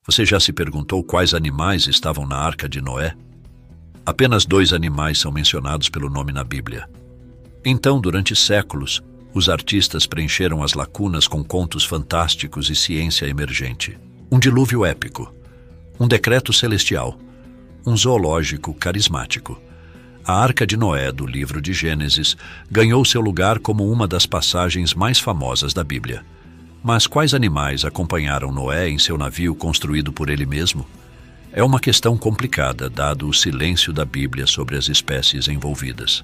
Você já se perguntou quais animais estavam na Arca de Noé? Apenas 2 animais são mencionados pelo nome na Bíblia. Então, durante séculos, os artistas preencheram as lacunas com contos fantásticos e ciência emergente. Um dilúvio épico, um decreto celestial, um zoológico carismático. A Arca de Noé, do livro de Gênesis, ganhou seu lugar como uma das passagens mais famosas da Bíblia. Mas quais animais acompanharam Noé em seu navio construído por ele mesmo? É uma questão complicada, dado o silêncio da Bíblia sobre as espécies envolvidas.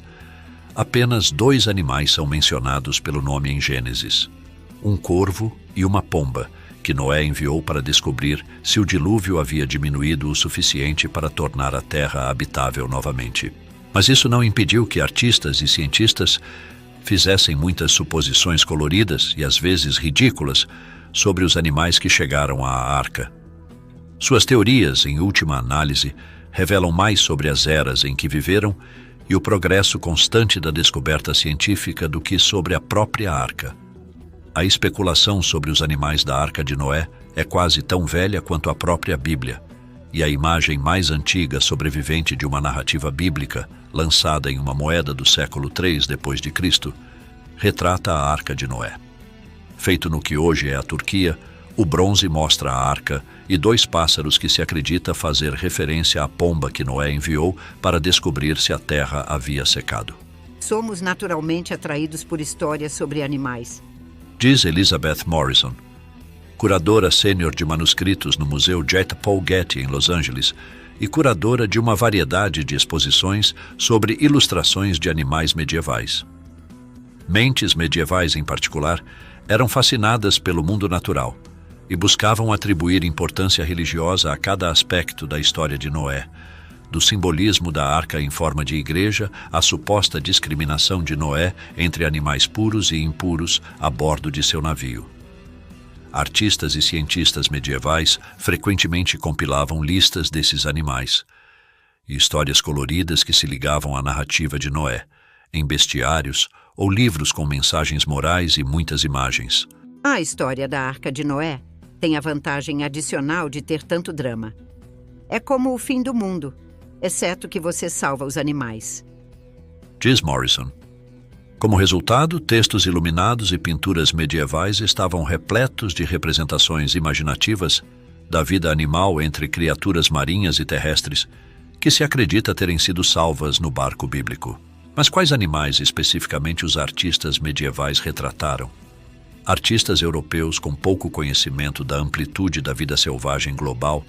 Apenas 2 animais são mencionados pelo nome em Gênesis: um corvo e uma pomba, que Noé enviou para descobrir se o dilúvio havia diminuído o suficiente para tornar a terra habitável novamente. Mas isso não impediu que artistas e cientistas fizessem muitas suposições coloridas e às vezes ridículas sobre os animais que chegaram à arca. Suas teorias, em última análise, revelam mais sobre as eras em que viveram e o progresso constante da descoberta científica do que sobre a própria arca. A especulação sobre os animais da Arca de Noé é quase tão velha quanto a própria Bíblia, e a imagem mais antiga sobrevivente de uma narrativa bíblica, lançada em uma moeda do século III d.C., retrata a Arca de Noé. Feito no que hoje é a Turquia, o bronze mostra a arca e 2 pássaros que se acredita fazer referência à pomba que Noé enviou para descobrir se a terra havia secado. Somos naturalmente atraídos por histórias sobre animais. Diz Elizabeth Morrison, curadora sênior de manuscritos no Museu J. Paul Getty, em Los Angeles, e curadora de uma variedade de exposições sobre ilustrações de animais medievais. Mentes medievais, em particular, eram fascinadas pelo mundo natural e buscavam atribuir importância religiosa a cada aspecto da história de Noé, do simbolismo da arca em forma de igreja à suposta discriminação de Noé entre animais puros e impuros a bordo de seu navio. Artistas e cientistas medievais frequentemente compilavam listas desses animais e histórias coloridas que se ligavam à narrativa de Noé, em bestiários ou livros com mensagens morais e muitas imagens. A história da Arca de Noé tem a vantagem adicional de ter tanto drama. É como o fim do mundo, exceto que você salva os animais. Diz Morrison. Como resultado, textos iluminados e pinturas medievais estavam repletos de representações imaginativas da vida animal entre criaturas marinhas e terrestres que se acredita terem sido salvas no barco bíblico. Mas quais animais especificamente os artistas medievais retrataram? Artistas europeus com pouco conhecimento da amplitude da vida selvagem global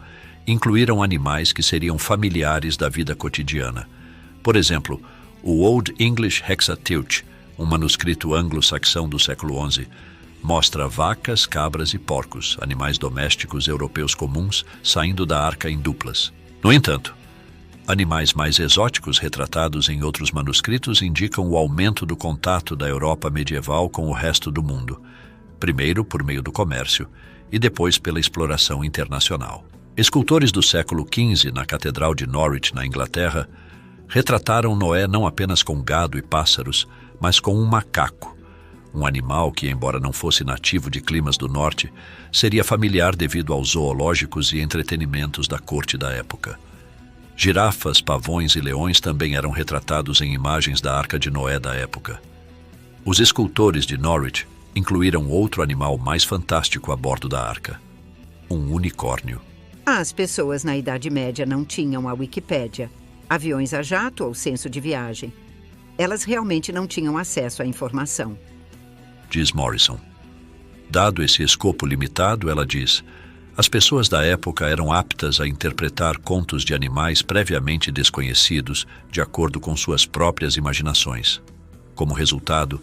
incluíram animais que seriam familiares da vida cotidiana. Por exemplo, o Old English Hexateuch, um manuscrito anglo-saxão do século XI, mostra vacas, cabras e porcos, animais domésticos europeus comuns, saindo da arca em duplas. No entanto, animais mais exóticos retratados em outros manuscritos indicam o aumento do contato da Europa medieval com o resto do mundo, primeiro por meio do comércio e depois pela exploração internacional. Escultores do século XV na Catedral de Norwich, na Inglaterra, retrataram Noé não apenas com gado e pássaros, mas com um macaco, um animal que, embora não fosse nativo de climas do norte, seria familiar devido aos zoológicos e entretenimentos da corte da época. Girafas, pavões e leões também eram retratados em imagens da Arca de Noé da época. Os escultores de Norwich incluíram outro animal mais fantástico a bordo da arca: um unicórnio. As pessoas na Idade Média não tinham a Wikipédia, aviões a jato ou censo de viagem. Elas realmente não tinham acesso à informação. Diz Morrison. Dado esse escopo limitado, ela diz, as pessoas da época eram aptas a interpretar contos de animais previamente desconhecidos de acordo com suas próprias imaginações. Como resultado,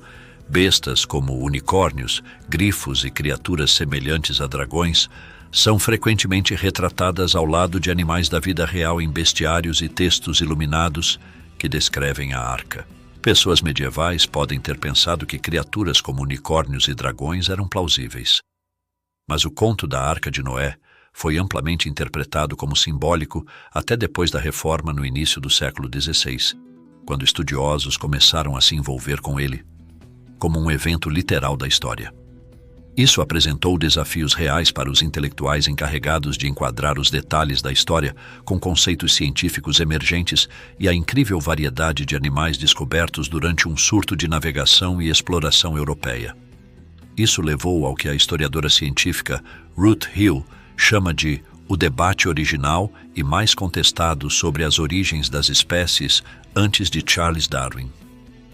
bestas como unicórnios, grifos e criaturas semelhantes a dragões são frequentemente retratadas ao lado de animais da vida real em bestiários e textos iluminados que descrevem a arca. Pessoas medievais podem ter pensado que criaturas como unicórnios e dragões eram plausíveis. Mas o conto da Arca de Noé foi amplamente interpretado como simbólico até depois da Reforma no início do século XVI, quando estudiosos começaram a se envolver com ele, como um evento literal da história. Isso apresentou desafios reais para os intelectuais encarregados de enquadrar os detalhes da história com conceitos científicos emergentes e a incrível variedade de animais descobertos durante um surto de navegação e exploração europeia. Isso levou ao que a historiadora científica Ruth Hill chama de o debate original e mais contestado sobre as origens das espécies antes de Charles Darwin,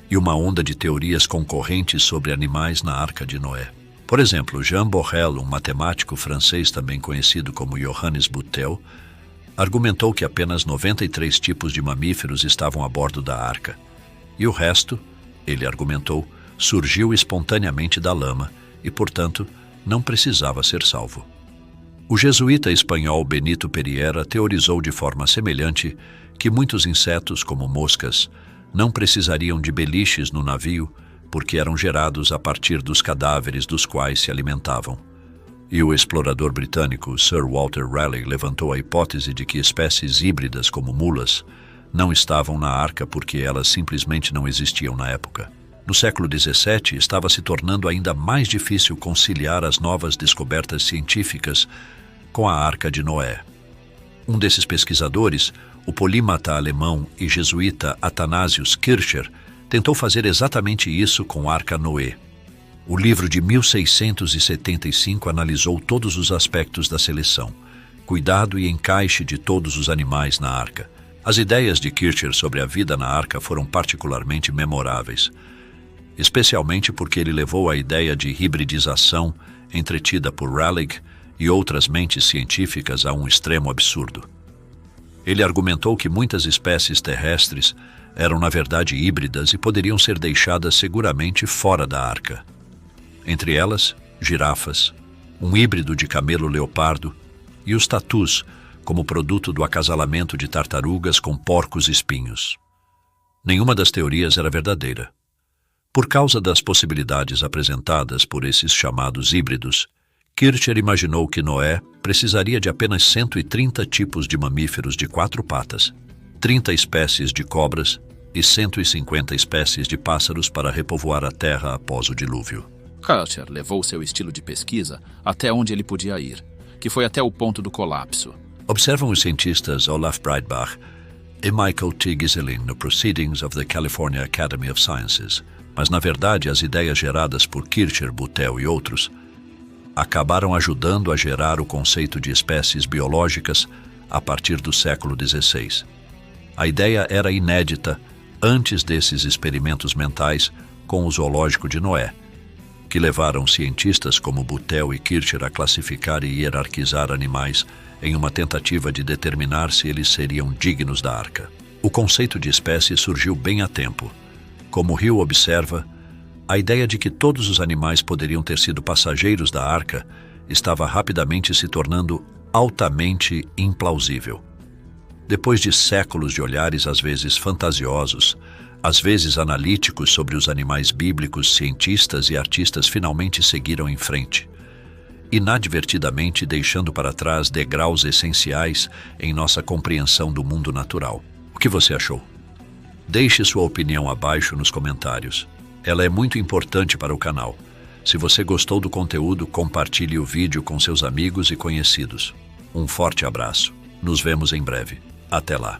e uma onda de teorias concorrentes sobre animais na Arca de Noé. Por exemplo, Jean Borel, um matemático francês também conhecido como Johannes Butel, argumentou que apenas 93 tipos de mamíferos estavam a bordo da arca, e o resto, ele argumentou, surgiu espontaneamente da lama e, portanto, não precisava ser salvo. O jesuíta espanhol Benito Pereira teorizou de forma semelhante que muitos insetos, como moscas, não precisariam de beliches no navio porque eram gerados a partir dos cadáveres dos quais se alimentavam. E o explorador britânico Sir Walter Raleigh levantou a hipótese de que espécies híbridas como mulas não estavam na arca porque elas simplesmente não existiam na época. No século XVII, estava se tornando ainda mais difícil conciliar as novas descobertas científicas com a Arca de Noé. Um desses pesquisadores, o polímata alemão e jesuíta Athanasius Kircher, tentou fazer exatamente isso com a Arca Noé. O livro de 1675 analisou todos os aspectos da seleção, cuidado e encaixe de todos os animais na arca. As ideias de Kircher sobre a vida na arca foram particularmente memoráveis, especialmente porque ele levou a ideia de hibridização entretida por Raleigh e outras mentes científicas a um extremo absurdo. Ele argumentou que muitas espécies terrestres eram na verdade híbridas e poderiam ser deixadas seguramente fora da arca. Entre elas, girafas, um híbrido de camelo-leopardo e os tatus, como produto do acasalamento de tartarugas com porcos-espinhos. Nenhuma das teorias era verdadeira. Por causa das possibilidades apresentadas por esses chamados híbridos, Kircher imaginou que Noé precisaria de apenas 130 tipos de mamíferos de 4 patas, 30 espécies de cobras e 150 espécies de pássaros para repovoar a Terra após o dilúvio. Kircher levou seu estilo de pesquisa até onde ele podia ir, que foi até o ponto do colapso. Observam os cientistas Olaf Breitbach e Michael T. Giselin no Proceedings of the California Academy of Sciences, mas na verdade as ideias geradas por Kircher, Butel e outros acabaram ajudando a gerar o conceito de espécies biológicas a partir do século XVI. A ideia era inédita antes desses experimentos mentais com o zoológico de Noé, que levaram cientistas como Butel e Kircher a classificar e hierarquizar animais em uma tentativa de determinar se eles seriam dignos da arca. O conceito de espécie surgiu bem a tempo. Como Hill observa, a ideia de que todos os animais poderiam ter sido passageiros da arca estava rapidamente se tornando altamente implausível. Depois de séculos de olhares às vezes fantasiosos, às vezes analíticos sobre os animais bíblicos, cientistas e artistas finalmente seguiram em frente, inadvertidamente deixando para trás degraus essenciais em nossa compreensão do mundo natural. O que você achou? Deixe sua opinião abaixo nos comentários. Ela é muito importante para o canal. Se você gostou do conteúdo, compartilhe o vídeo com seus amigos e conhecidos. Um forte abraço. Nos vemos em breve. Até lá.